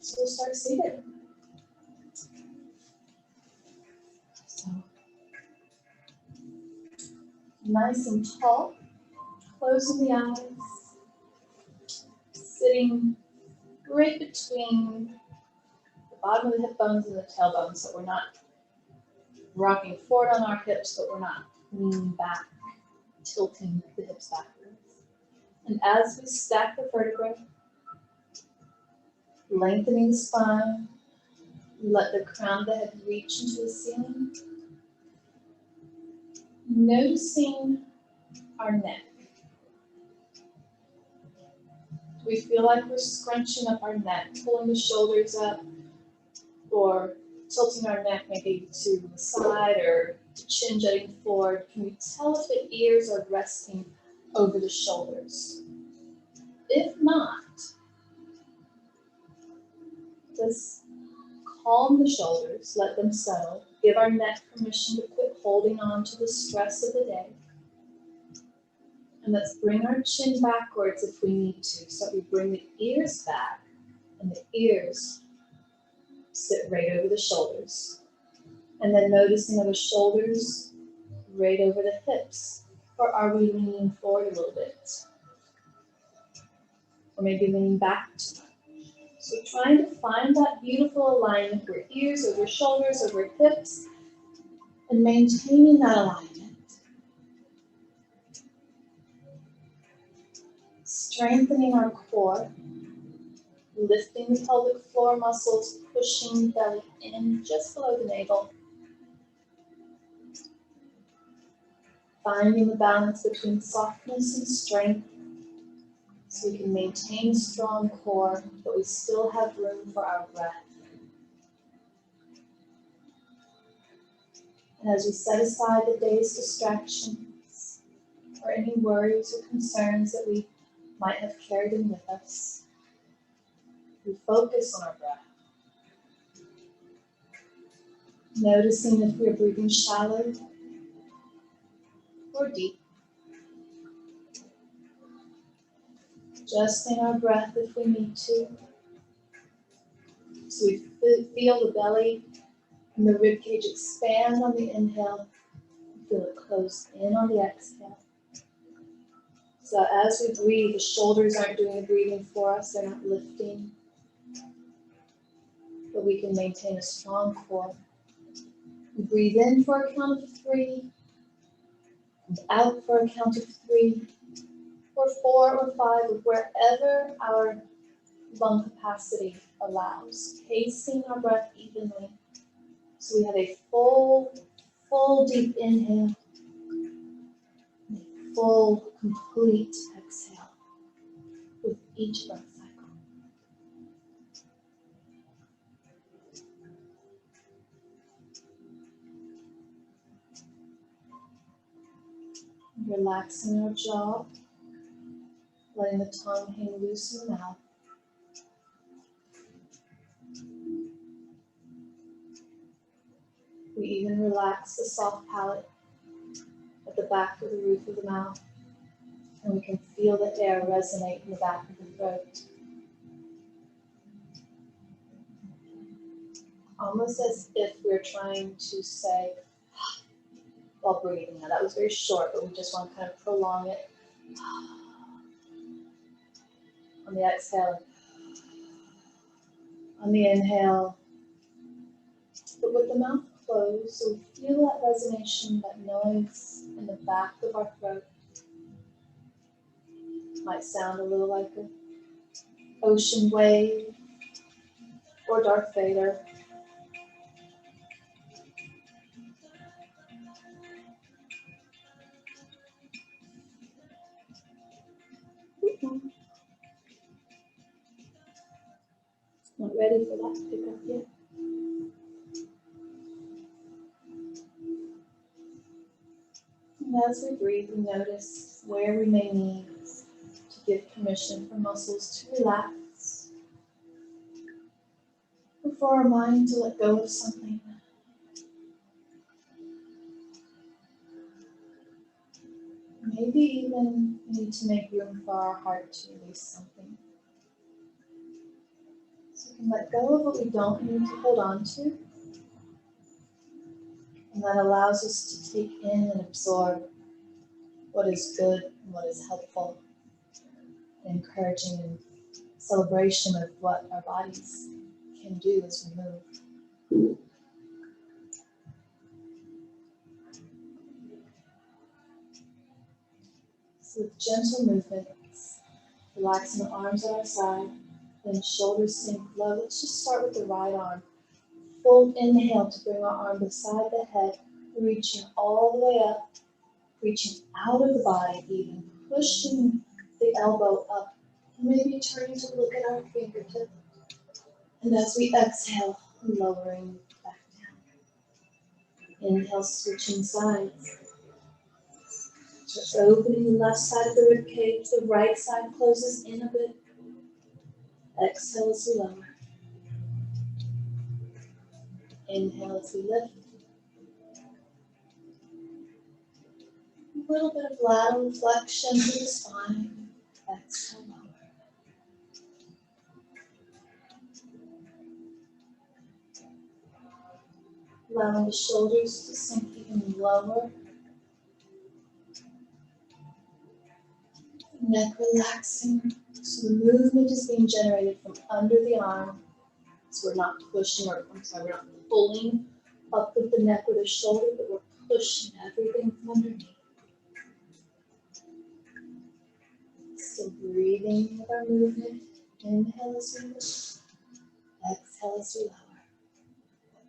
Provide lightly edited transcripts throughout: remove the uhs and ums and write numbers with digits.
So we'll start seated. So, nice and tall, closing the eyes, sitting right between the bottom of the hip bones and the tailbone, so we're not rocking forward on our hips, but we're not leaning back, tilting the hips backwards. And as we stack the vertebrae, lengthening the spine, let the crown of the head reach into the ceiling. Noticing our neck. Do we feel like we're scrunching up our neck, pulling the shoulders up, or tilting our neck maybe to the side or the chin jutting forward? Can we tell if the ears are resting over the shoulders? If not, let's calm the shoulders, let them settle, give our neck permission to quit holding on to the stress of the day. And let's bring our chin backwards if we need to. So we bring the ears back, and the ears sit right over the shoulders. And then noticing are the shoulders right over the hips? Or are we leaning forward a little bit? Or maybe leaning back too much? So trying to find that beautiful alignment where ears over shoulders, over hips, and maintaining that alignment. Strengthening our core, lifting the pelvic floor muscles, pushing the belly in just below the navel. Finding the balance between softness and strength so we can maintain a strong core, but we still have room for our breath. And as we set aside the day's distractions or any worries or concerns that we might have carried in with us, we focus on our breath. Noticing if we're breathing shallow or deep. Adjusting our breath if we need to. So we feel the belly and the ribcage expand on the inhale. Feel it close in on the exhale. So as we breathe, the shoulders aren't doing the breathing for us, they're not lifting. But we can maintain a strong core. We breathe in for a count of 3, and out for a count of 3, or 4 or 5, or wherever our lung capacity allows. Pacing our breath evenly. So we have a full deep inhale, and a full, complete exhale with each breath cycle. Relaxing our jaw, letting the tongue hang loose in the mouth. We even relax the soft palate at the back of the roof of the mouth, and we can feel the air resonate in the back of the throat. Almost as if we're trying to say, while breathing. Now that was very short, but we just want to kind of prolong it. On the exhale, on the inhale, but with the mouth closed, so we feel that resonation, that noise in the back of our throat. Might sound a little like an ocean wave or Darth Vader. Not ready for that to pick up yet. And as we breathe, we notice where we may need to give permission for muscles to relax, or for our mind to let go of something. Maybe even we need to make room for our heart to release something. So can let go of what we don't need to hold on to. And that allows us to take in and absorb what is good and what is helpful, and encouraging and celebration of what our bodies can do as we move. So with gentle movements, relaxing the arms at our side, then shoulders sink low. Let's just start with the right arm. Full inhale to bring our arm beside the head, reaching all the way up, reaching out of the body, even pushing the elbow up, maybe turning to look at our fingertip. And as we exhale, lowering back down. Inhale, switching sides. Just opening the left side of the rib cage, the right side closes in a bit. Exhale as we lower. Inhale as we lift. A little bit of lateral flexion through the spine. Exhale, lower. Allowing the shoulders to sink even lower. Neck relaxing. So the movement is being generated from under the arm. So we're not pushing, or we're not pulling up with the neck or the shoulder, but we're pushing everything from underneath. Still breathing with our movement. Inhale as we lift. Exhale as we lower.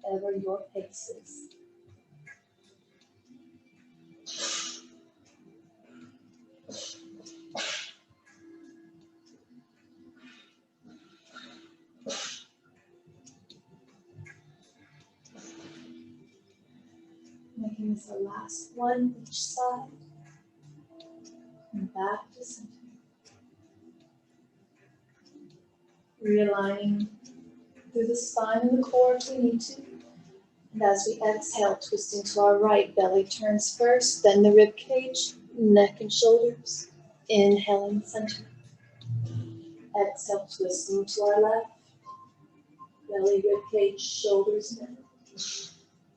Whatever your pace is. Making this our last one each side. And back to center. Realigning through the spine and the core if we need to. And as we exhale, twisting to our right, belly turns first, then the rib cage, neck and shoulders. Inhale in center. Exhale, twisting to our left. Belly, rib cage, shoulders, neck.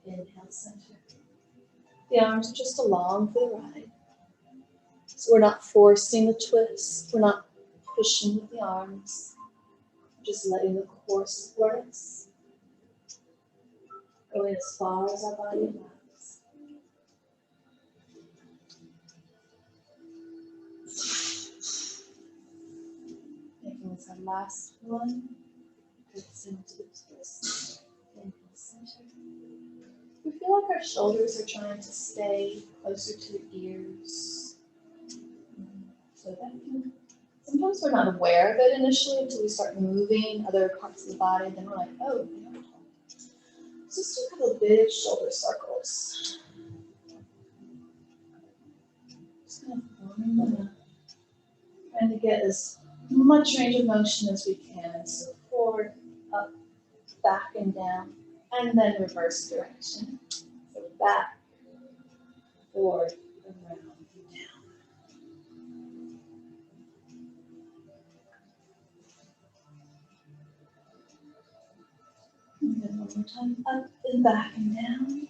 Inhale, center. The arms are just along for the ride. So we're not forcing the twist. We're not pushing with the arms. Just letting the core support us. Going as far as our body allows. Making this our last one. Good center twist. Inhale, center. We feel like our shoulders are trying to stay closer to the ears. So that can, sometimes we're not aware of it initially until we start moving other parts of the body. Then we're like, oh, yeah. So just do a couple of big shoulder circles. Just kind of forming them up. Trying to get as much range of motion as we can. So forward, up, back and down, and then reverse direction. So back, forward, around, and down. And then one more time, up and back and down.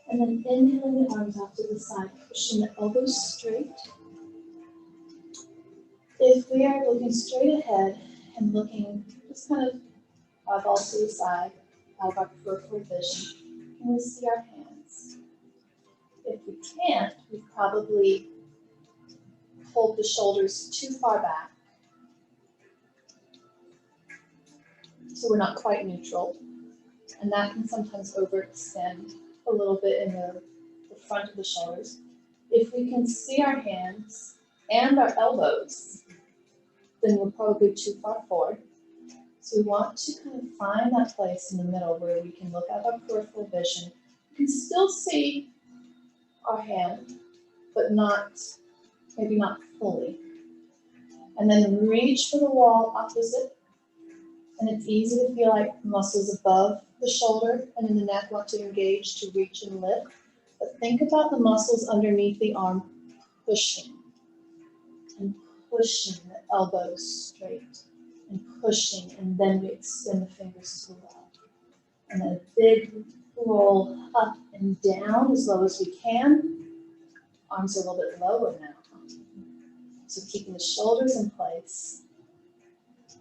And then inhaling the arms off to the side, pushing the elbows straight. If we are looking straight ahead and looking just kind of eyeballs to the side, out of our peripheral vision, can we see our hands? If we can't, we probably hold the shoulders too far back. So we're not quite neutral. And that can sometimes overextend a little bit in the front of the shoulders. If we can see our hands and our elbows, then we're probably too far forward. So we want to kind of find that place in the middle where we can look at our peripheral vision. We can still see our hand, but maybe not fully. And then reach for the wall opposite. And it's easy to feel like muscles above the shoulder and in the neck want to engage to reach and lift. But think about the muscles underneath the arm pushing and pushing the elbows straight. and pushing, and then we extend the fingers to the left. And then a big roll up and down as low as we can. Arms are a little bit lower now. So keeping the shoulders in place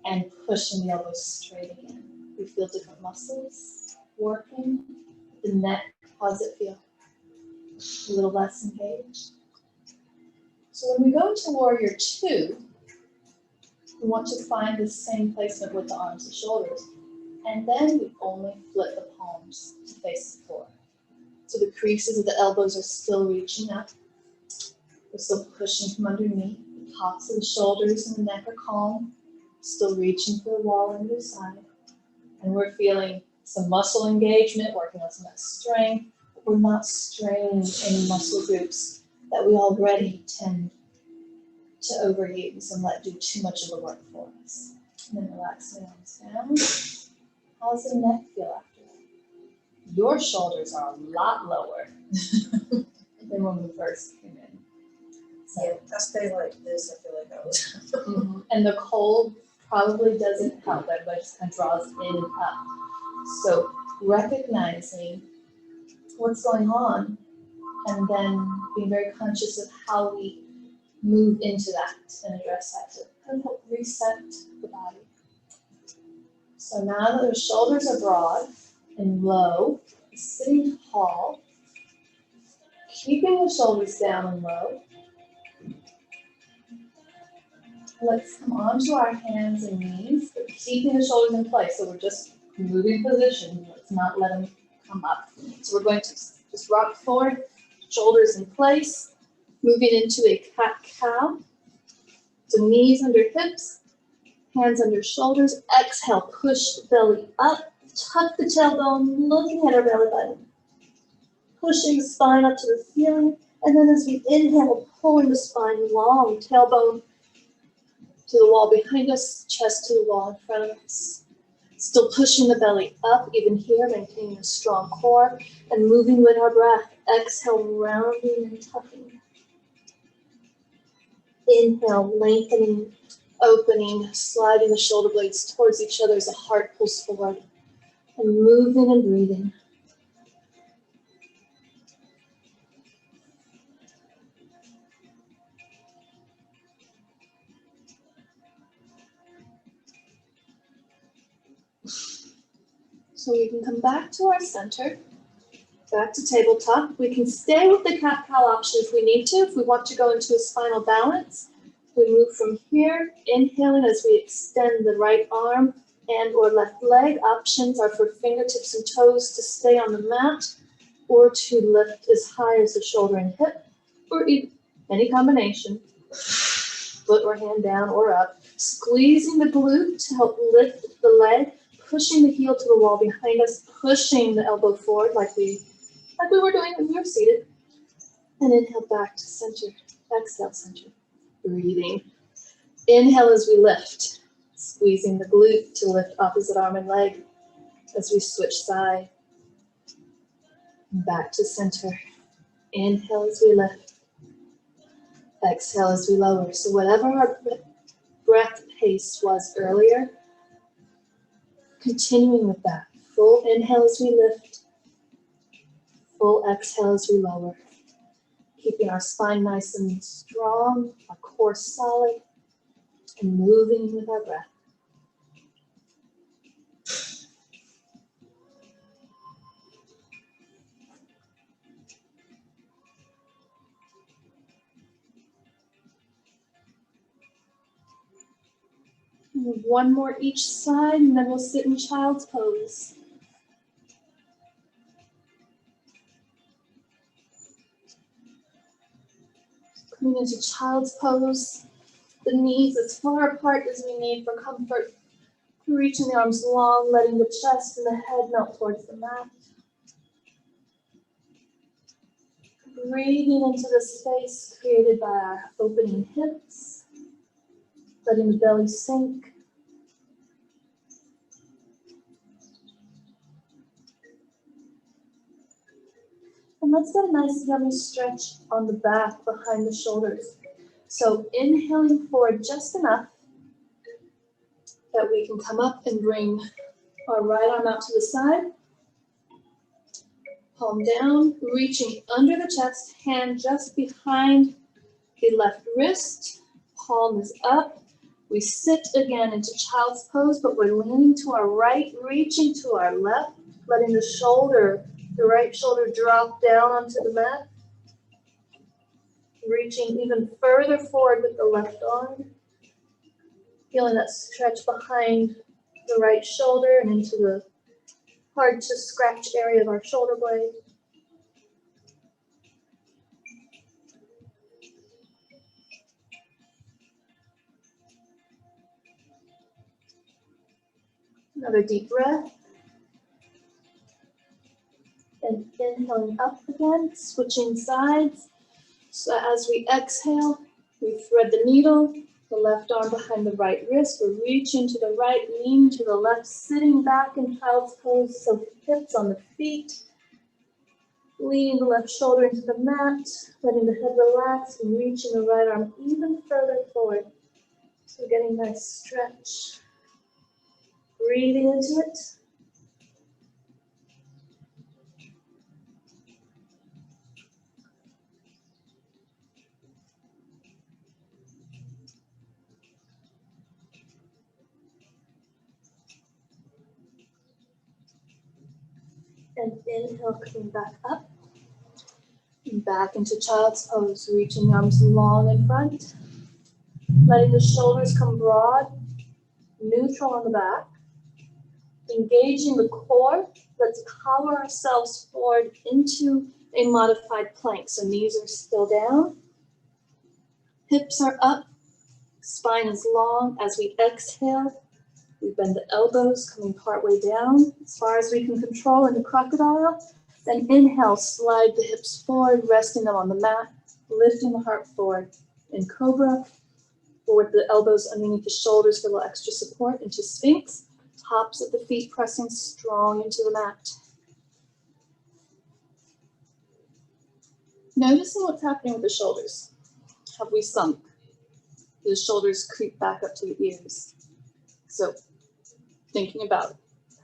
and pushing the elbows straight again. We feel different muscles working. The neck, how does it feel? A little less engaged. So when we go to Warrior Two, we want to find the same placement with the arms and shoulders. And then we only flip the palms to face the floor. So the creases of the elbows are still reaching up. We're still pushing from underneath. The tops of the shoulders and the neck are calm. Still reaching for the wall on either side. And we're feeling some muscle engagement, working on some of that strength. But we're not straining any muscle groups that we already tend to overuse and let do too much of the work for us. And then relax the arms down. How's the neck feel after that? Your shoulders are a lot lower than when we first came in. So, Yeah, I stay like this, I feel like I was. And the cold probably doesn't help. Everybody just kind of draws in and up. So recognizing what's going on and then being very conscious of how we move into that and address that to kind of help reset the body. So now that the shoulders are broad and low, sitting tall, keeping the shoulders down and low. Let's come onto our hands and knees, but keeping the shoulders in place. So we're just moving position. Let's not let them come up. So we're going to just rock forward, shoulders in place, moving into a cat-cow. So knees under hips, hands under shoulders. Exhale, push the belly up, tuck the tailbone, looking at our belly button. Pushing the spine up to the ceiling, and then as we inhale, pulling the spine long, tailbone to the wall behind us, chest to the wall in front of us. Still pushing the belly up, even here, maintaining a strong core, and moving with our breath. Exhale, rounding and tucking. Inhale, lengthening, opening, sliding the shoulder blades towards each other as the heart pulls forward, and moving and breathing. So we can come back to our center, back to tabletop. We can stay with the cat-cow option if we need to. If we want to go into a spinal balance, we move from here, inhaling as we extend the right arm and or left leg. Options are for fingertips and toes to stay on the mat or to lift as high as the shoulder and hip, or any combination, foot or hand down or up. Squeezing the glute to help lift the leg, pushing the heel to the wall behind us, pushing the elbow forward like we were doing when we were seated. And inhale back to center, exhale center. Breathing. Inhale as we lift, squeezing the glute to lift opposite arm and leg as we switch side. Back to center. Inhale as we lift. Exhale as we lower. So whatever our breath pace was earlier, continuing with that. Full inhale as we lift. Full exhale as we lower. Keeping our spine nice and strong, our core solid, and moving with our breath. One more each side, and then we'll sit in child's pose. Coming into child's pose, the knees as far apart as we need for comfort. Reaching the arms long, letting the chest and the head melt towards the mat. Breathing into the space created by our opening hips, letting the belly sink. And let's get a nice yummy stretch on the back behind the shoulders. So inhaling forward just enough. that we can come up and bring our right arm out to the side. Palm down, reaching under the chest, hand just behind the left wrist. Palm is up. We sit again into child's pose, but we're leaning to our right, reaching to our left, letting the right shoulder drop down onto the mat. Reaching even further forward with the left arm. Feeling that stretch behind the right shoulder and into the hard to scratch area of our shoulder blade. Another deep breath. And inhaling up again, switching sides. So as we exhale, we thread the needle, the left arm behind the right wrist. We're reaching to the right, leaning to the left, sitting back in child's pose, so hips on the feet. Leaning the left shoulder into the mat, letting the head relax, and reaching the right arm even further forward. So getting a nice stretch. Breathing into it. And inhale, coming back up. And back into child's pose, reaching arms long in front. Letting the shoulders come broad, neutral on the back. Engaging the core, let's power ourselves forward into a modified plank. So knees are still down, hips are up, spine is long. As we exhale, we bend the elbows, coming partway down as far as we can control in the crocodile. Then inhale, slide the hips forward, resting them on the mat, lifting the heart forward in cobra, or with the elbows underneath the shoulders for a little extra support into Sphinx. Tops of the feet pressing strong into the mat. Noticing what's happening with the shoulders. Have we sunk? Do the shoulders creep back up to the ears? So thinking about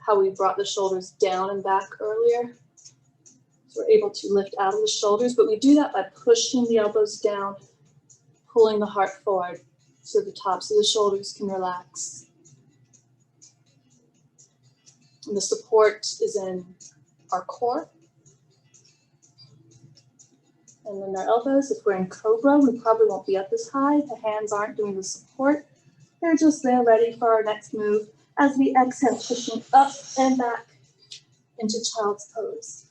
how we brought the shoulders down and back earlier. So we're able to lift out of the shoulders, but we do that by pushing the elbows down, pulling the heart forward so the tops of the shoulders can relax. And the support is in our core. And then our elbows, if we're in cobra, we probably won't be up as high. The hands aren't doing the support. They're just there ready for our next move as we exhale, pushing up and back into child's pose.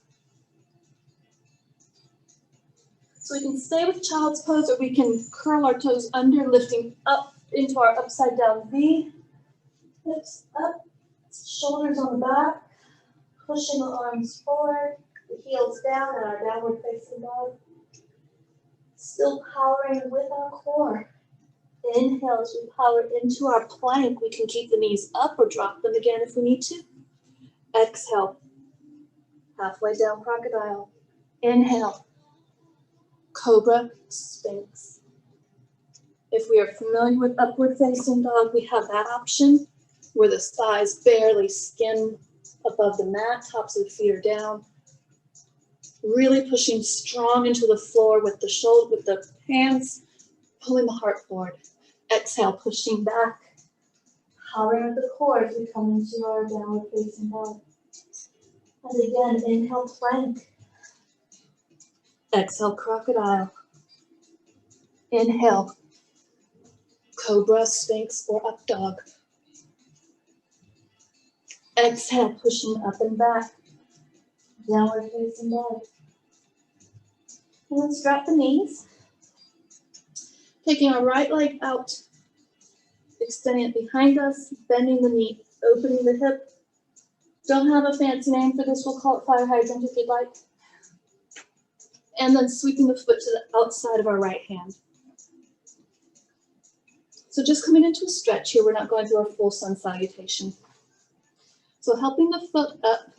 So we can stay with child's pose, or we can curl our toes under, lifting up into our upside down V. Hips up. Shoulders on the back, pushing the arms forward, the heels down in our downward facing dog. Still powering with our core. Inhale as we power into our plank. We can keep the knees up or drop them again if we need to. Exhale, halfway down crocodile. Inhale, cobra, Sphinx. If we are familiar with upward facing dog, we have that option, where the thighs barely skin above the mat, tops of the feet are down. Really pushing strong into the floor with the shoulder, with the hands, pulling the heart forward. Exhale, pushing back, powering with the core as we come into our downward facing dog. And again, inhale, plank. Exhale, crocodile. Inhale, cobra, Sphinx, or up dog. Exhale, pushing up and back, downward facing dog. And let's drop the knees. Taking our right leg out, extending it behind us, bending the knee, opening the hip. Don't have a fancy name for this, we'll call it fire hydrant if you'd like. And then sweeping the foot to the outside of our right hand. So just coming into a stretch here, we're not going through our full sun salutation. So helping the foot up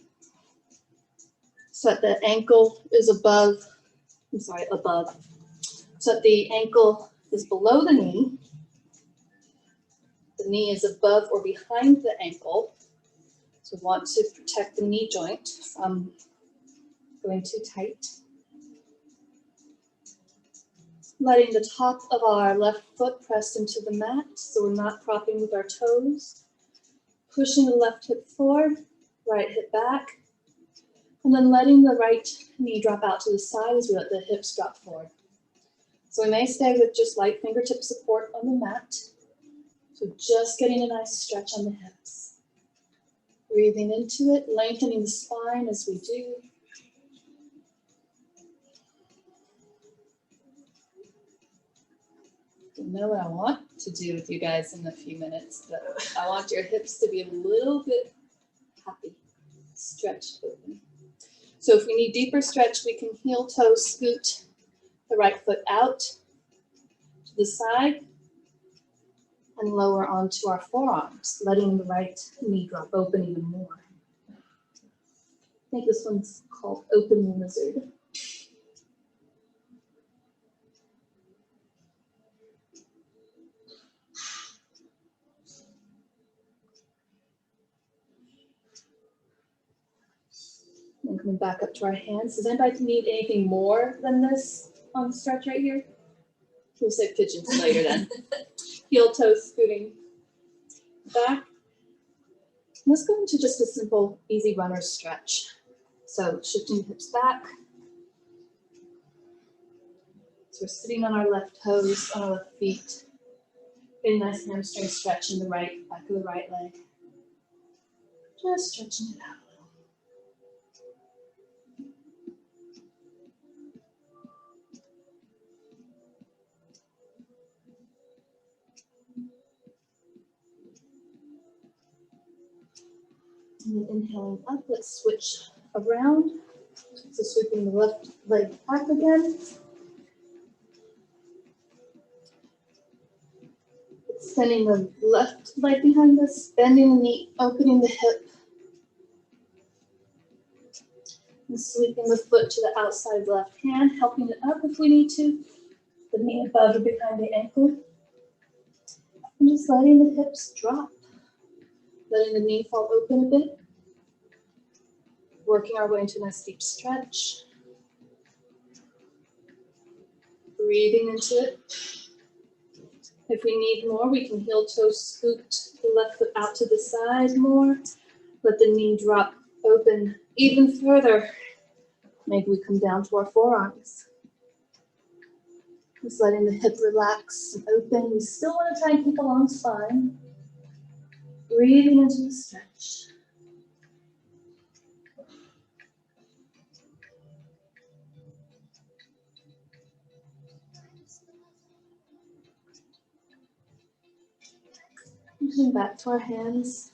so that the ankle is above, so that the ankle is below the knee. The knee is above or behind the ankle. So we want to protect the knee joint from going too tight. Letting the top of our left foot press into the mat so we're not propping with our toes. Pushing the left hip forward, right hip back. And then letting the right knee drop out to the side as we let the hips drop forward. So we may stay with just light fingertip support on the mat. So just getting a nice stretch on the hips. Breathing into it, lengthening the spine as we do. I know what I want to do with you guys in a few minutes, but I want your hips to be a little bit happy, stretched open. So if we need deeper stretch, we can heel toe scoot the right foot out to the side and lower onto our forearms, letting the right knee drop open even more. I think this one's called Open Lizard. And coming back up to our hands. Does anybody need anything more than this on the stretch right here? We'll say pigeons later then. Heel toe scooting back. Let's go into just a simple, easy runner stretch. So shifting the hips back. So we're sitting on our left toes, on our left feet. Getting a nice hamstring stretch in the right, back of the right leg. Just stretching it out. And then inhaling up, let's switch around. So sweeping the left leg back again. Extending the left leg behind us, bending the knee, opening the hip. And sweeping the foot to the outside of the left hand, helping it up if we need to. The knee above or behind the ankle. And just letting the hips drop. Letting the knee fall open a bit. Working our way into a nice deep stretch. Breathing into it. If we need more, we can heel toe scoot the left foot out to the side more. Let the knee drop open even further. Maybe we come down to our forearms. Just letting the hip relax and open. We still want to try and keep a long spine. Breathing into the stretch. Coming back to our hands.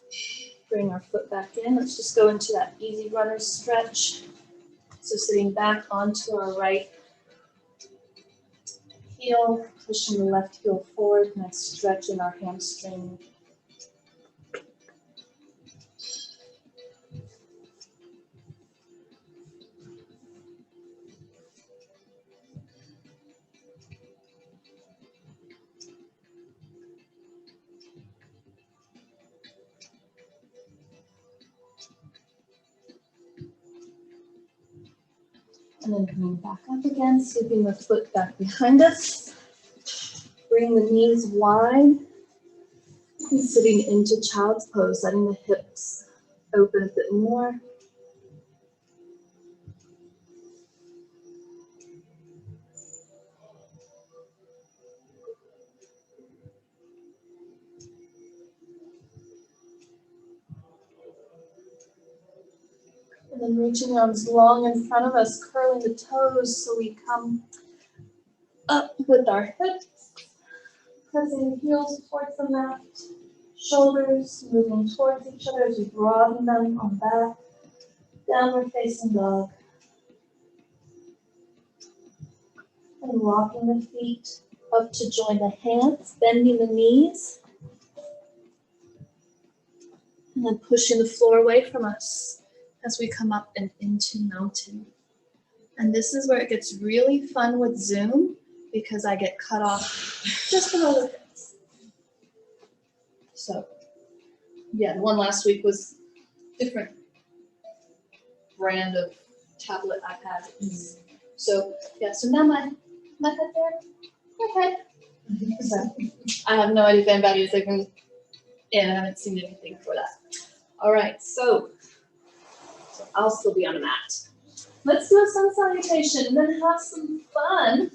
Bring our foot back in. Let's just go into that easy runner stretch. So sitting back onto our right heel, pushing the left heel forward, nice stretch in our hamstring. And then coming back up again, sweeping the foot back behind us. Bring the knees wide. And sitting into child's pose, letting the hips open a bit more. And then reaching the arms long in front of us, curling the toes so we come up with our hips, pressing the heels towards the mat, shoulders moving towards each other as we broaden them on back, downward facing dog. And walking the feet up to join the hands, bending the knees, and then pushing the floor away from us as we come up and into mountain. And this is where it gets really fun with Zoom because I get cut off just a little bit. So, yeah, the one last week was different brand of tablet iPad. So, yeah, so now my head there, okay. So, I have no idea if anybody's even in, I haven't seen anything for that. All right, so I'll still be on the mat. Let's do a sun salutation and then have some fun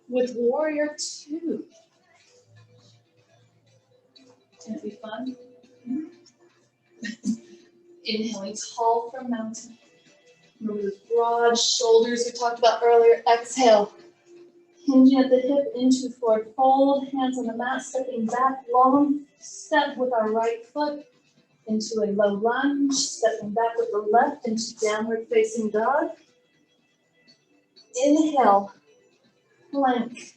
with Warrior 2. Can it be fun? Inhaling tall from mountain. Remember those broad shoulders we talked about earlier. Exhale. Hinging at the hip into forward fold. Hands on the mat, stepping back. Long step with our right foot into a low lunge. Stepping back with the left into downward facing dog. Inhale. Plank.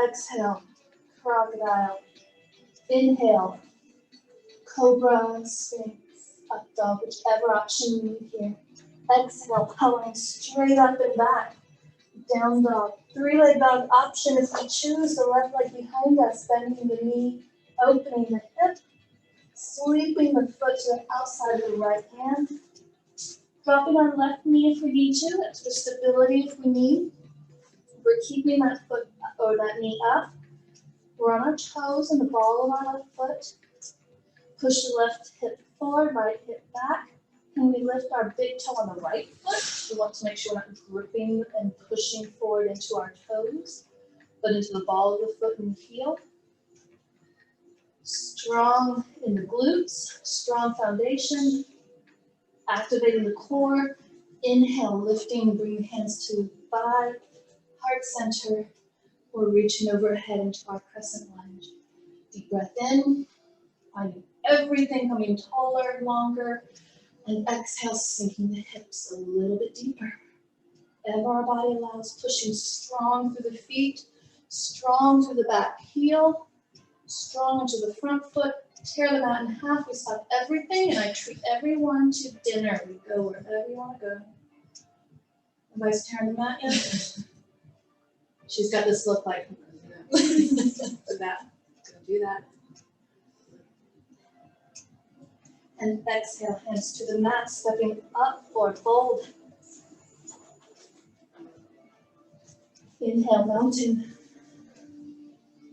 Exhale. Crocodile. Inhale. Cobra, Sphinx, up dog, whichever option you need here. Exhale, powering straight up and back. Down dog. Three-leg dog option if we choose. The left leg behind us, bending the knee, opening the hip, sweeping the foot to the outside of the right hand. Dropping our left knee if we need to, extra stability if we need. We're keeping that foot or that knee up. We're on our toes and the ball of our left foot. Push the left hip forward, right hip back. And we lift our big toe on the right foot. We want to make sure we're not gripping and pushing forward into our toes, but into the ball of the foot and the heel. Strong in the glutes, strong foundation. Activating the core. Inhale, lifting, bringing hands to thigh, heart center. We're reaching overhead into our crescent lunge. Deep breath in, finding everything coming taller, longer, and exhale, sinking the hips a little bit deeper. Whatever our body allows, pushing strong through the feet, strong through the back heel, strong into the front foot. Tear the mat in half. We stop everything, and I treat everyone to dinner. We go wherever you want to go. Everybody's tearing the mat yet? She's got this look like, do that, gonna do that. And exhale, hands to the mat, stepping up for fold. Inhale, mountain.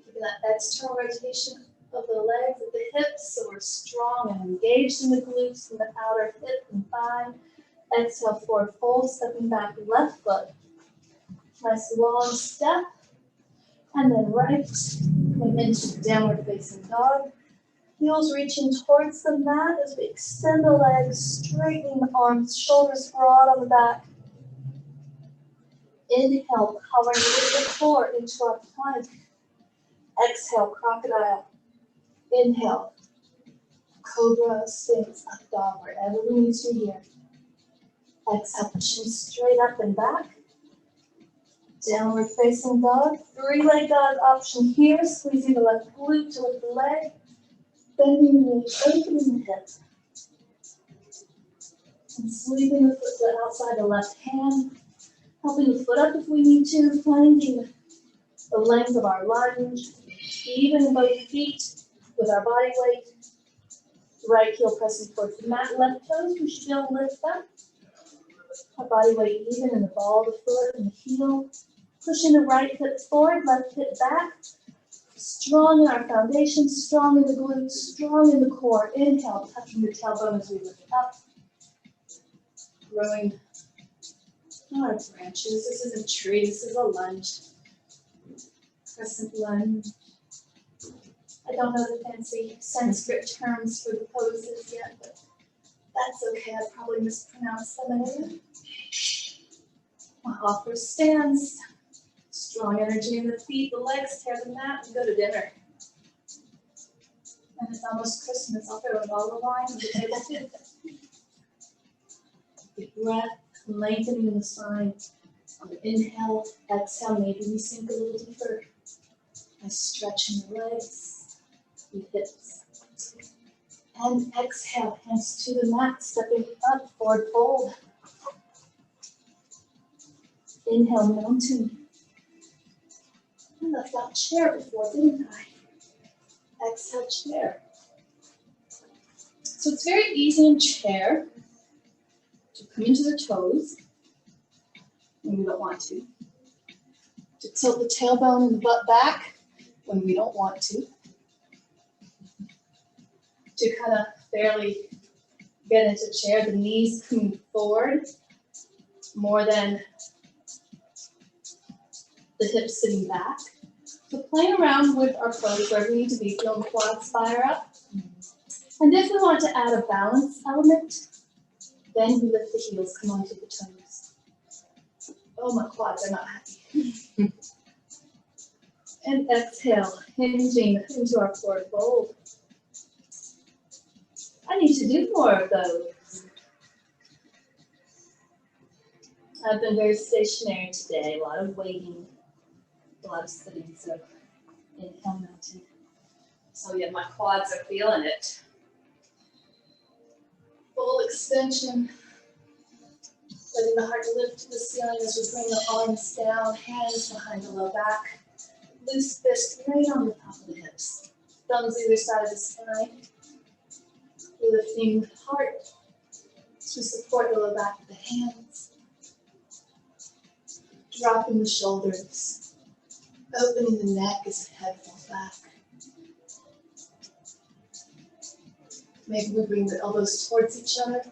Keeping that external rotation of the legs at the hips, so we're strong and engaged in the glutes and the outer hip and thigh. Exhale, forward fold, stepping back, left foot. Nice long step. And then right, coming into downward facing dog. Heels reaching towards the mat as we extend the legs, straightening the arms, shoulders broad on the back. Inhale, powering with the core into our plank. Exhale, crocodile. Inhale, cobra, sphinx, up dog, wherever we need to here. Exhale, pushing straight up and back. Downward facing dog. Three-leg dog option here, squeezing the left glute to lift the leg. Bending the knee, opening the hip. And sweeping the foot to the outside the left hand. Helping the foot up if we need to. Finding the length of our lunge. Even in both feet with our body weight. Right heel pressing towards the mat. Left toes, we should be able to lift them. Our body weight even in the ball of the foot and the heel. Pushing the right hip forward, left hip back. Strong in our foundation, strong in the glutes, strong in the core. Inhale, touching the tailbone as we lift up. Growing our branches. This isn't a tree, this is a lunge. Crescent lunge. I don't know the fancy Sanskrit terms for the poses yet, but that's okay. I probably mispronounced them anyway. Mahapur stance. Strong energy in the feet, the legs, tear the mat, and go to dinner. And it's almost Christmas. I'll throw a bottle of wine on the table too. Deep breath, lengthening the spine. On the inhale, exhale, maybe we sink a little deeper. By stretching the legs, the hips. And exhale, hands to the mat, stepping up, forward fold. Inhale, mountain. I left that chair before, didn't I? Exhale, chair. So it's very easy in chair to come into the toes when we don't want to tilt the tailbone and the butt back when we don't want to kind of barely get into chair, the knees coming forward more than the hips sitting back. So playing around with our pose where we need to be, feeling quads fire up. And if we want to add a balance element, then we lift the heels, come onto the toes. Oh, my quads are not happy. And exhale, hinging into our forward fold. I need to do more of those. I've been very stationary today, a lot of waiting, a lot of sitting, so inhale, mountain. So yeah, my quads are feeling it. Full extension, letting the heart lift to the ceiling as we bring the arms down, hands behind the low back. Loose fist right on the top of the hips. Thumbs either side of the spine. Lifting the heart to support the low back of the hands. Dropping the shoulders. Opening the neck as the head falls back. Maybe we bring the elbows towards each other.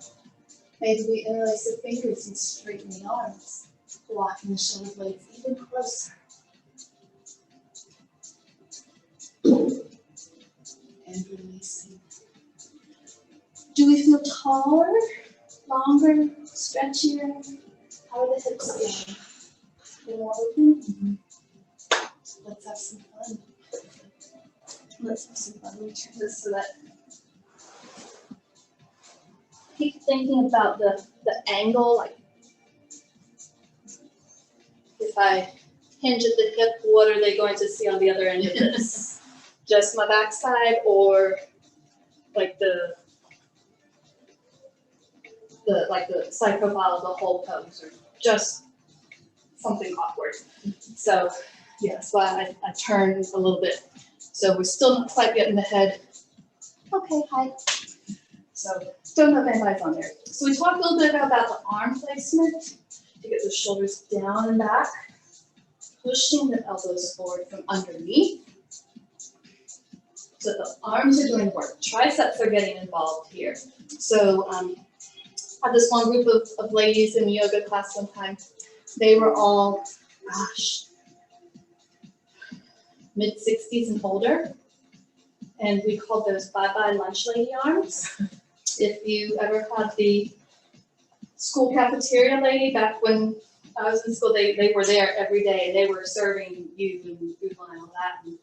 Maybe we interlace the fingers and straighten the arms, walking the shoulder blades even closer. And releasing. Do we feel taller, longer, stretchier? How are the hips feeling? Feel more open? Let's have some fun. Let's have some fun. Let me turn this so that keep thinking about the angle, like if I hinge at the hip, what are they going to see on the other end of this? Just my backside, or like the side profile of the whole pose, or just something awkward. So yeah, that's why I turned a little bit. So we're still not quite getting the head. Okay, hi. So don't know if anybody's on there. So we talked a little bit about the arm placement to get the shoulders down and back, pushing the elbows forward from underneath. So the arms are doing work. Triceps are getting involved here. So I had this one group of ladies in a yoga class one time. They were all, mid-60s and older. And we called those bye-bye lunch lady arms. If you ever had the school cafeteria lady back when I was in school, they were there every day. They were serving you and food and all that. And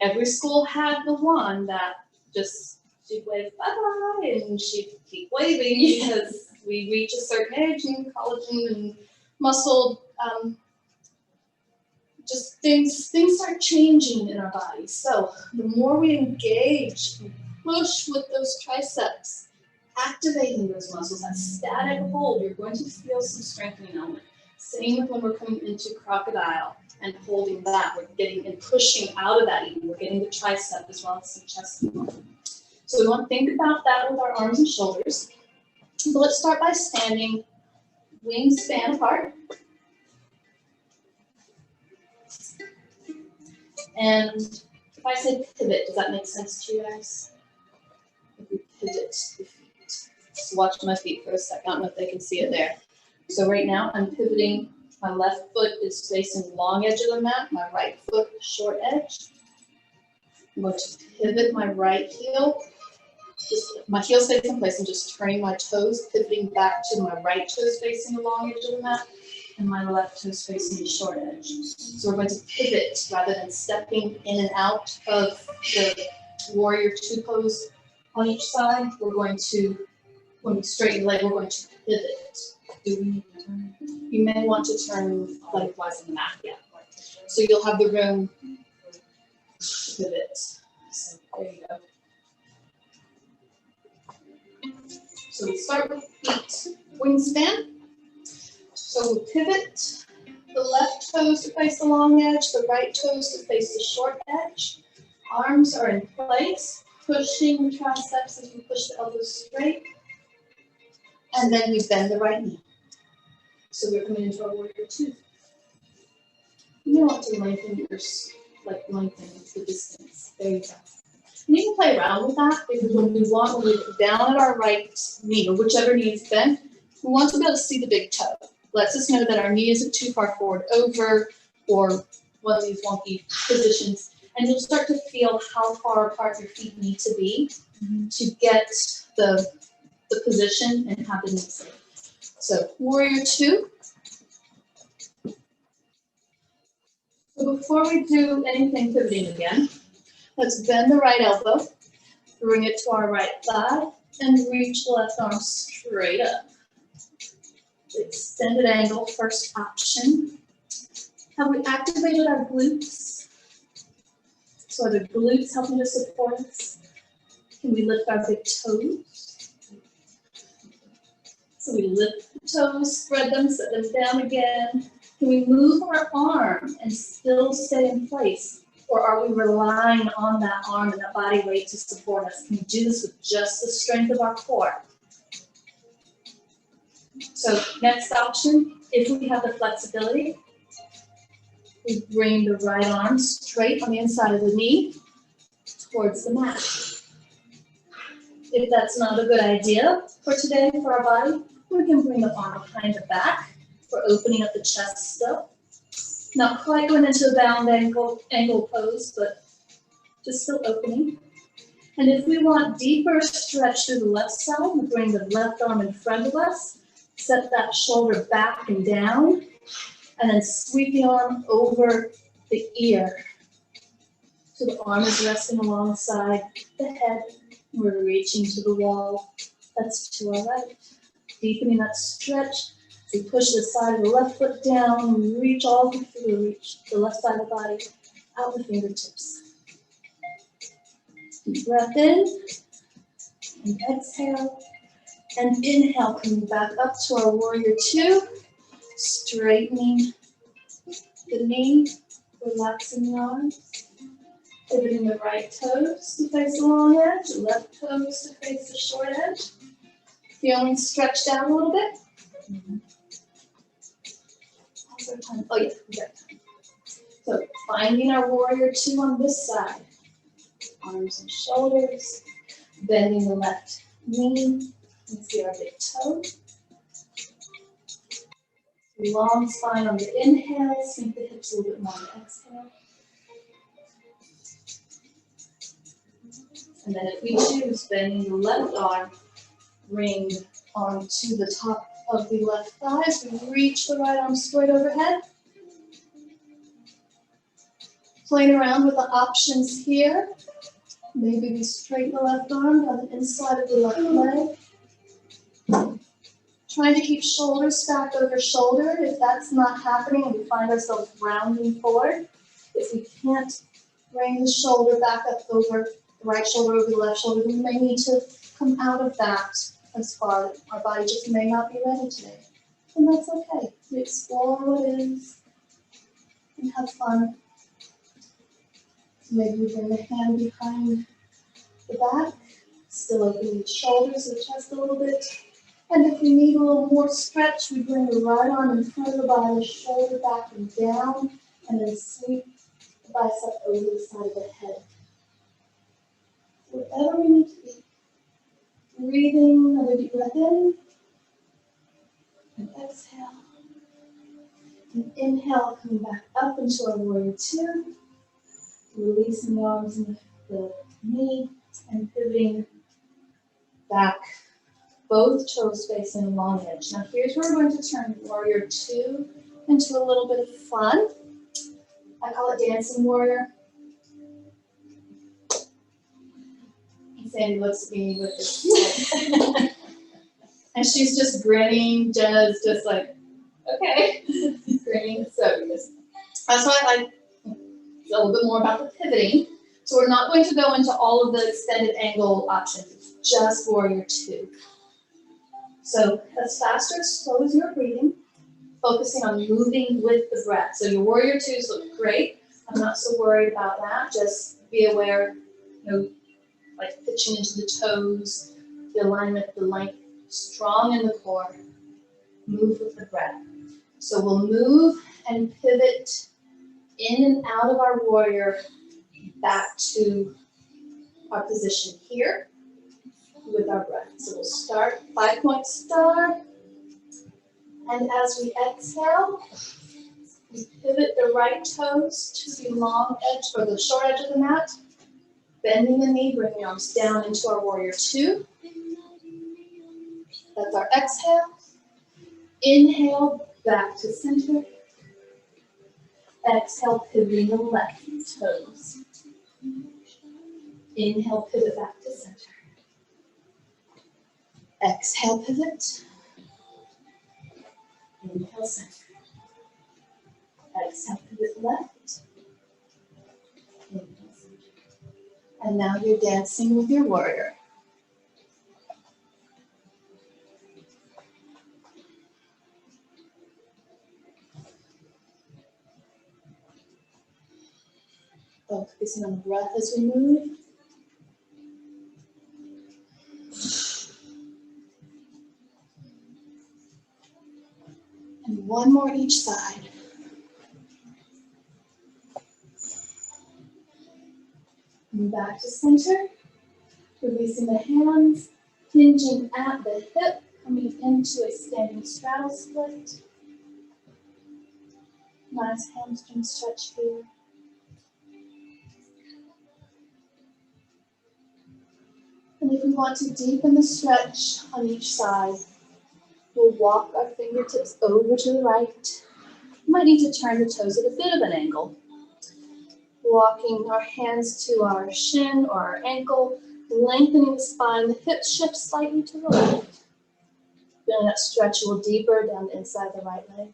every school had the one that just, she'd wave bye-bye and she'd keep waving because we reach a certain age and collagen and muscle, just things start changing in our bodies. So the more we engage and push with those triceps, activating those muscles, that static hold, you're going to feel some strengthening element. Same with when we're coming into crocodile and holding that. We're getting and pushing out of that even. We're getting the tricep as well as some chest movement. So we want to think about that with our arms and shoulders. So let's start by standing, wings span apart. And if I say pivot, does that make sense to you guys? If we pivot the feet. Just watch my feet for a second. I don't know if they can see it there. So right now I'm pivoting. My left foot is facing long edge of the mat. My right foot short edge. I'm going to pivot my right heel. Just my heel stays in place. I'm just turning my toes, pivoting back to my right toes facing the long edge of the mat, and my left toes facing the short edge. So we're going to pivot rather than stepping in and out of the warrior two pose on each side. We're going to, when we straighten the leg, we're going to pivot. Do we need to turn? You may want to turn lengthwise in the mat, yeah. So you'll have the room to pivot. So there you go. So we start with feet wingspan. So we pivot, the left toes to face the long edge, the right toes to face the short edge. Arms are in place, pushing the triceps as we push the elbows straight. And then we bend the right knee. So we're coming into our warrior two. You want to lengthen lengthen the distance. There you go. And you can play around with that because when we look down at our right knee, or whichever knee is bent, we want to be able to see the big toe. Lets us know that our knee isn't too far forward over or one of these wonky positions. And you'll start to feel how far apart your feet need to be to get the position and have the knee safe. So warrior two. So before we do anything pivoting again, let's bend the right elbow, bring it to our right thigh, and reach the left arm straight up. The extended angle, first option. Have we activated our glutes? So are the glutes helping to support us? Can we lift our big toes? So we lift the toes, spread them, set them down again. Can we move our arm and still stay in place? Or are we relying on that arm and that body weight to support us? Can we do this with just the strength of our core? So next option, if we have the flexibility, we bring the right arm straight on the inside of the knee towards the mat. If that's not a good idea for today for our body, we can bring the arm behind the back. We're opening up the chest still. Not quite going into a bound angle pose, but just still opening. And if we want deeper stretch through the left side, we bring the left arm in front of us, set that shoulder back and down, and then sweep the arm over the ear. So the arm is resting alongside the head. We're reaching to the wall. That's to our right. Deepening that stretch. We push the side of the left foot down, we reach all the way through, reach the left side of the body, out the fingertips. Deep breath in, and exhale, and inhale, coming back up to our warrior two, straightening the knee, relaxing the arms, pivoting the right toes to face the long edge, the left toes to face the short edge. Feeling stretched out a little bit. Oh yeah, we got time. So finding our warrior two on this side. Arms and shoulders. Bending the left knee. You can see our big toe. Long spine on the inhale. Sink the hips a little bit more on the exhale. And then if we choose, bending the left arm, bring arm to the top of the left thigh. We reach the right arm straight overhead. Playing around with the options here. Maybe we straighten the left arm down the inside of the left leg. Trying to keep shoulder stacked over shoulder. If that's not happening and we find ourselves rounding forward, if we can't bring the shoulder back up over the right shoulder over the left shoulder, we may need to come out of that as far. Our body just may not be ready today. And that's okay. We explore what is and have fun. Maybe we bring the hand behind the back, still opening the shoulders and the chest a little bit. And if we need a little more stretch, we bring the right arm in front of the body, shoulder back and down, and then sweep the bicep over the side of the head. Whatever we need to be. Breathing, another deep breath in, and exhale. And inhale, coming back up into our warrior two. Releasing the arms and the knee, and pivoting back, both toes facing a long edge. Now here's where we're going to turn warrior two into a little bit of fun. I call it dancing warrior. And Sandy looks at me with this. And she's just grinning. Jenna's just like, okay. Grinning. So that's why I like a little bit more about the pivoting. So we're not going to go into all of the extended angle options. It's just warrior two. So as fast or as slow as you're breathing, focusing on moving with the breath. So your warrior twos look great. I'm not so worried about that. Just be aware, like pitching into the toes, the alignment, the length, strong in the core, move with the breath. So we'll move and pivot in and out of our warrior back to our position here with our breath. So we'll start 5-point star, and as we exhale, we pivot the right toes to the long edge or the short edge of the mat, bending the knee, bring the arms down into our warrior 2. That's our exhale. Inhale, back to center. Exhale, pivoting the left toes. Inhale, pivot back to center. Exhale, pivot. Inhale, center. Exhale, pivot left. Inhale, center. And now you're dancing with your warrior. Focusing on the breath as we move. And one more each side. And back to center. Releasing the hands, hinging at the hip, coming into a standing straddle split. Nice hamstring stretch here. And if we want to deepen the stretch on each side, we'll walk our fingertips over to the right. You might need to turn the toes at a bit of an angle. Walking our hands to our shin or our ankle, lengthening the spine, the hips shift slightly to the left. Feeling that stretch a little deeper down the inside of the right leg.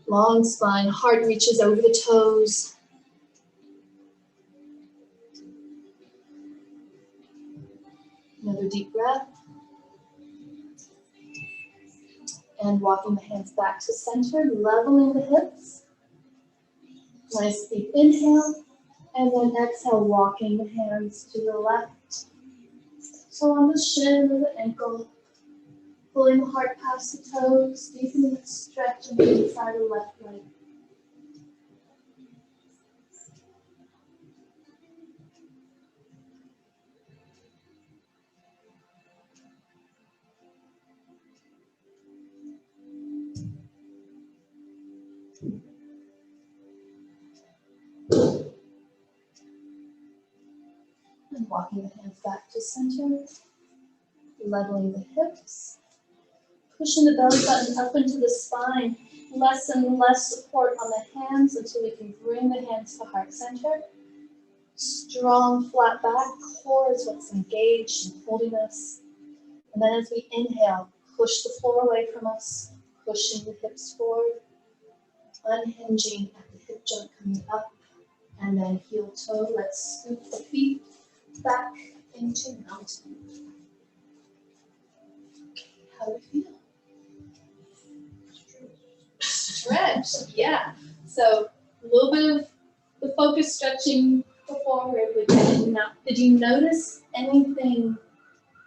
Long spine, heart reaches over the toes. Another deep breath. And walking the hands back to center, leveling the hips. Nice deep inhale. And then exhale, walking the hands to the left. So on the shin or the ankle, pulling the heart past the toes, deepening the stretch on the inside of the left leg. And walking the hands back to center, leveling the hips, pushing the belly button up into the spine, less and less support on the hands until we can bring the hands to heart center. Strong flat back, core is what's engaged and holding us. And then as we inhale, push the floor away from us, pushing the hips forward, unhinging at the hip joint coming up, and then heel toe, let's scoop the feet back into mountain. How do we feel? Stretch, yeah. So a little bit of the focus stretching before we get in. Now, did you notice anything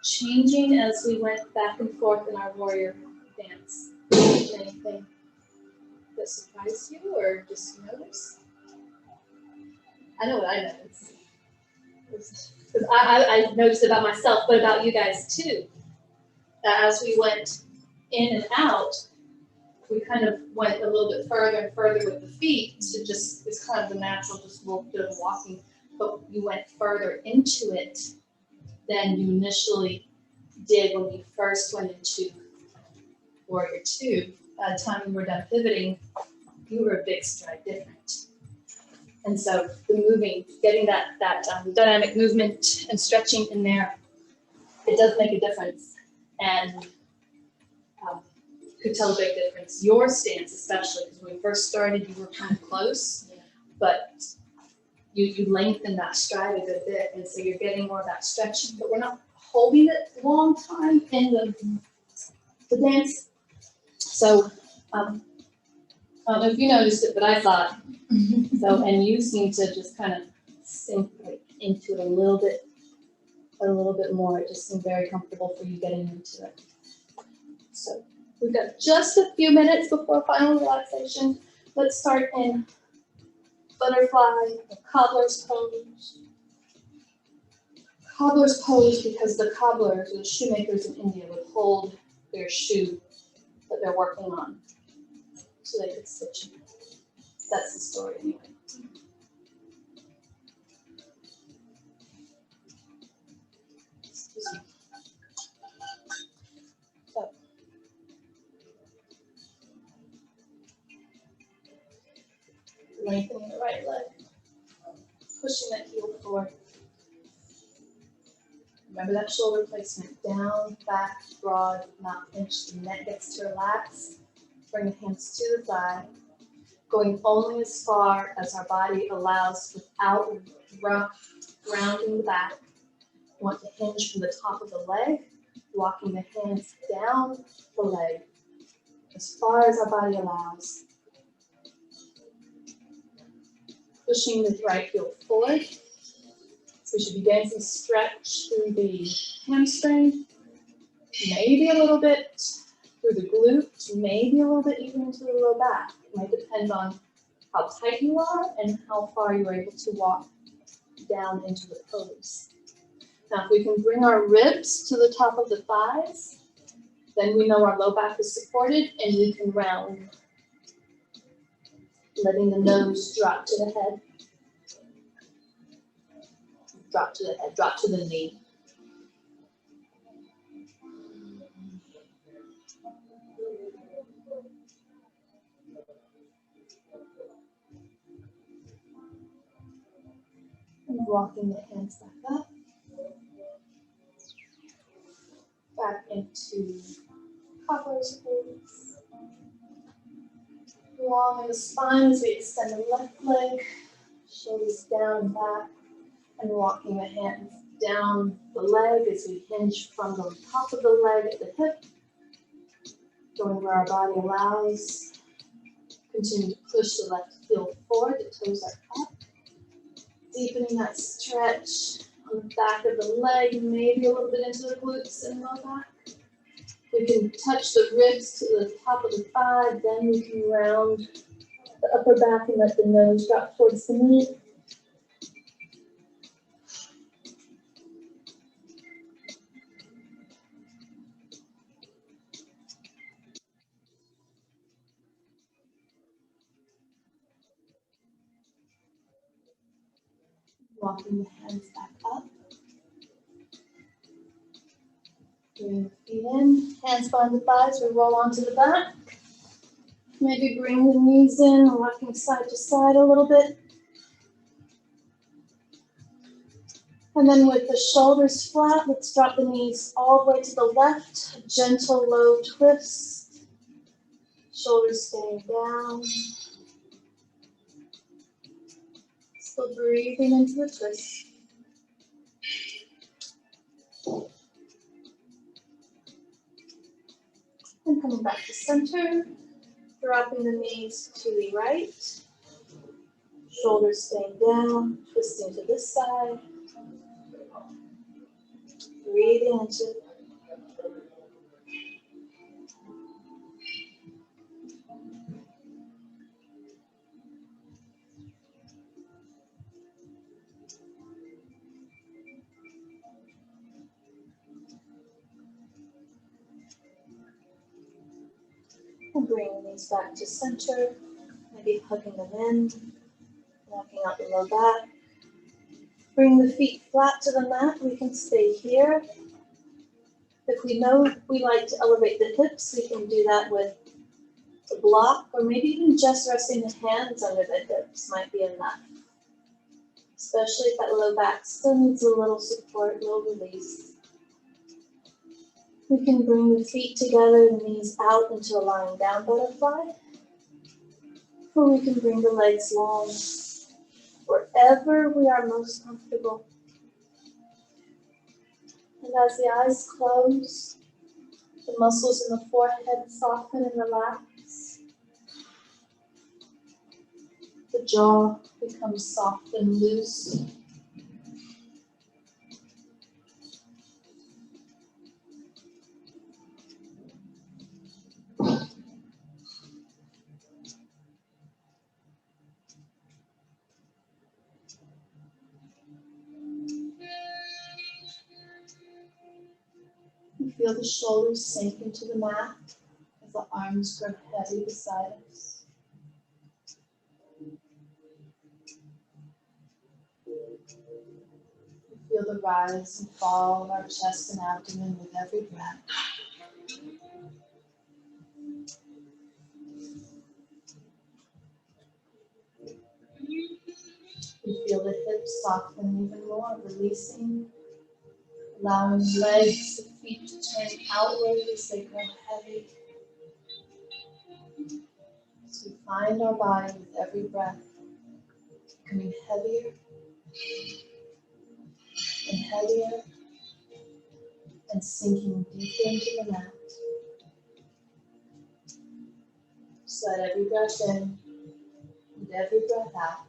changing as we went back and forth in our warrior dance? Anything that surprised you or just noticed? I know what I noticed. Because I noticed about myself, but about you guys too. That as we went in and out, we kind of went a little bit further and further with the feet to just, it's kind of the natural, just a little bit of walking, but you went further into it than you initially did when you first went into Warrior 2. By the time we were done pivoting, you were a big stride different. And so the moving, getting that dynamic movement and stretching in there, it does make a difference. And could tell a big difference. Your stance especially, because when we first started, you were kind of close, but you lengthened that stride a good bit, and so you're getting more of that stretching, but we're not holding it a long time in the dance. So I don't know if you noticed it, but I thought so, and you seem to just kind of sink like into it a little bit more. It just seemed very comfortable for you getting into it. So we've got just a few minutes before final relaxation. Let's start in butterfly or cobbler's pose. Cobbler's pose because the cobblers or the shoemakers in India would hold their shoe that they're working on so they could stitch it. That's the story anyway. Excuse me. So, lengthening the right leg, pushing that heel forward. Remember that shoulder placement, down, back, broad, not pinched, the neck gets to relax. Bring the hands to the thigh, going only as far as our body allows without grounding the back. You want to hinge from the top of the leg, walking the hands down the leg as far as our body allows. Pushing the right heel forward. So we should be getting some stretch through the hamstring, maybe a little bit through the glute, maybe a little bit even into the low back. It might depend on how tight you are and how far you're able to walk down into the pose. Now, if we can bring our ribs to the top of the thighs, then we know our low back is supported and we can round, letting the nose drop to the head. Drop to the head, drop to the knee. And walking the hands back up. Back into cobbler's pose. Long in the spine as we extend the left leg, shoulders down and back, and walking the hands down the leg as we hinge from the top of the leg at the hip, going where our body allows. Continue to push the left heel forward, the toes are up. Deepening that stretch on the back of the leg, maybe a little bit into the glutes and low back. We can touch the ribs to the top of the thigh, then we can round the upper back and let the nose drop towards the knee. Walking the hands back up. Bring the feet in, hands behind the thighs, we roll onto the back. Maybe bring the knees in, rocking side to side a little bit. And then with the shoulders flat, let's drop the knees all the way to the left, a gentle low twist. Shoulders staying down. Still breathing into the twist. And coming back to center, dropping the knees to the right. Shoulders staying down, twisting to this side. Breathing into and bringing these back to center, maybe hugging them in, walking out the low back. Bring the feet flat to the mat, we can stay here. If we know we like to elevate the hips, we can do that with a block, or maybe even just resting the hands under the hips might be enough. Especially if that low back still needs a little support, a little release. We can bring the feet together, the knees out into a lying down butterfly. Or we can bring the legs long, wherever we are most comfortable. And as the eyes close, the muscles in the forehead soften and relax. The jaw becomes soft and loose. You feel the shoulders sink into the mat as the arms grow heavy beside us. You feel the rise and fall of our chest and abdomen with every breath. You feel the hips soften even more, releasing, allowing legs and feet to turn outward as they grow heavy. As we find our body with every breath, becoming heavier and heavier and sinking deeper into the mat. So that every breath in and every breath out,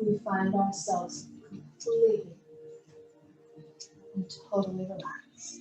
we find ourselves completely and totally relaxed.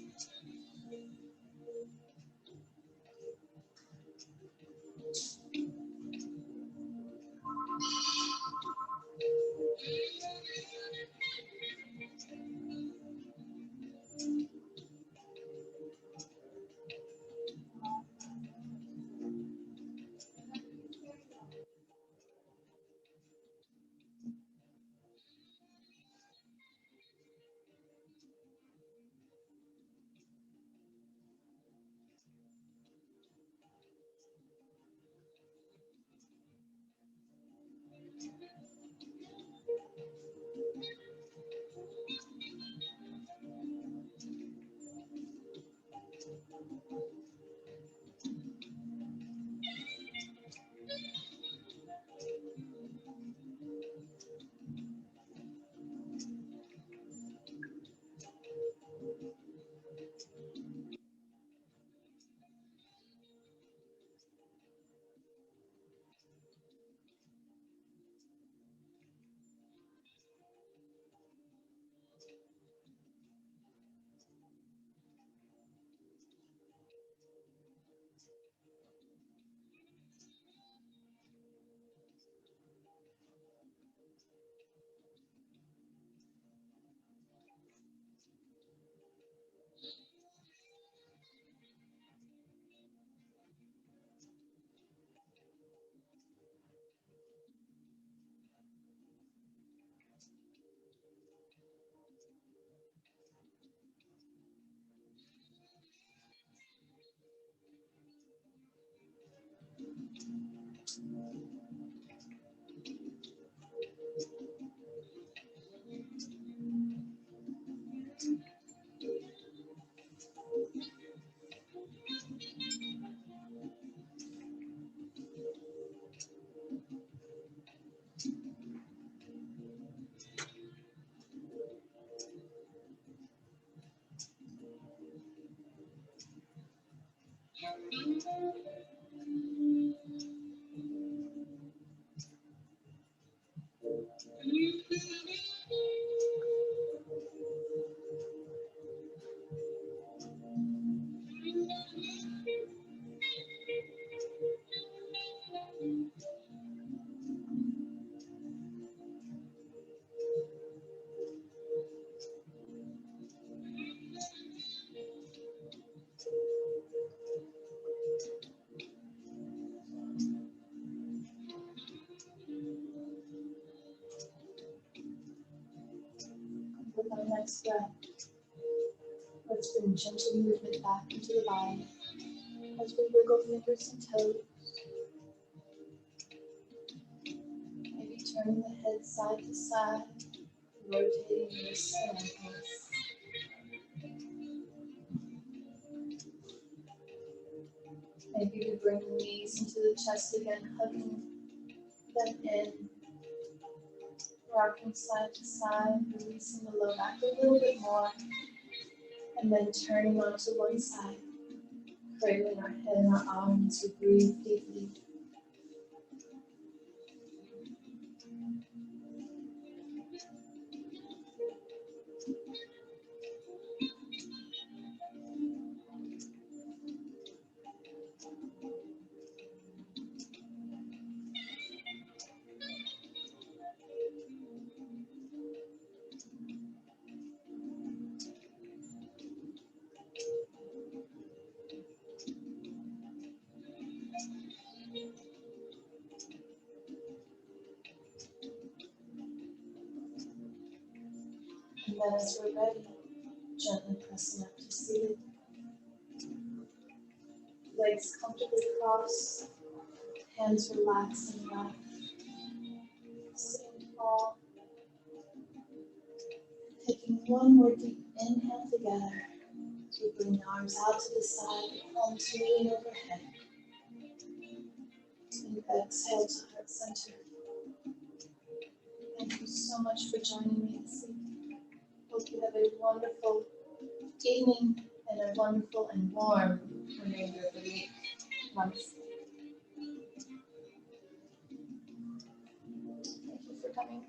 With our next breath, let's bring gentle movement back into the body as we wiggle fingers and toes. Maybe turning the head side to side, rotating wrists and ankles. Maybe we bring the knees into the chest again, hugging them in, rocking side to side, releasing the low back a little bit more, and then turning onto one side, cradling our head in our arms. We breathe deeply. then as we're ready, gently pressing up to seated. Legs comfortably crossed, hands relaxed and left. Sitting tall. Taking one more deep inhale together. So we bring the arms out to the side, palms moving overhead. And exhale to heart center. Thank you so much for joining me this evening. Hope you have a wonderful evening and a wonderful and warm remainder of the week. Months. Thank you for coming.